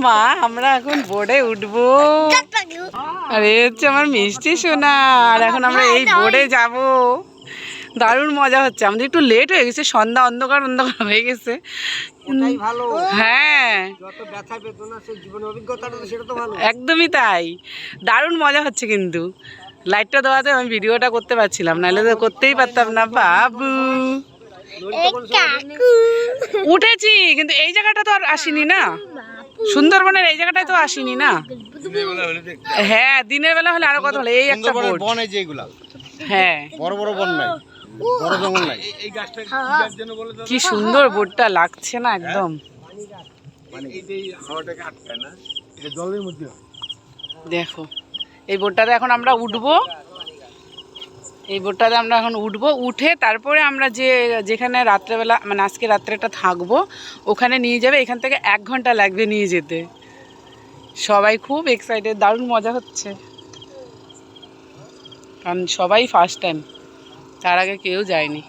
মা আমরা এখন বোর্ডে উঠবো। আরে হচ্ছে আমার মিষ্টি সোনা, আর এখন আমরা এই বোর্ডে যাব। দারুণ মজা হচ্ছে। আমাদের একটু লেট হয়ে গেছে, সন্ধ্যা অন্ধকার অন্ধকার হয়ে গেছে। হ্যাঁ একদমই তাই, দারুণ মজা হচ্ছে। কিন্তু লাইটটা দেওয়াতে আমি ভিডিওটা করতে পারছিলাম, নাহলে তো করতেই পারতাম না। বাবু উঠেছি, কিন্তু এই জায়গাটা তো আর আসিনি না, সুন্দরবনের এই জায়গাটায় তো আসিনি না। হ্যাঁ দিনের বেলা হলে আরো কথা হলে। এই একটা বন, হ্যাঁ বড় বড় বন নাই, বড় জঙ্গল নাই। কি সুন্দর বোটটা লাগছে না একদম। দেখো এই বোটটাতে এখন আমরা উঠবো, এই বোটটাতে আমরা এখন উঠবো। উঠে তারপরে আমরা যেখানে রাত্রেবেলা মানে আজকে রাত্রেটা থাকবো ওখানে নিয়ে যাবে। এখান থেকে 1 ঘন্টা লাগবে নিয়ে যেতে। সবাই খুব এক্সাইটেড, দারুণ মজা হচ্ছে, কারণ সবাই ফার্স্ট টাইম, তার আগে কেউ যায়নি।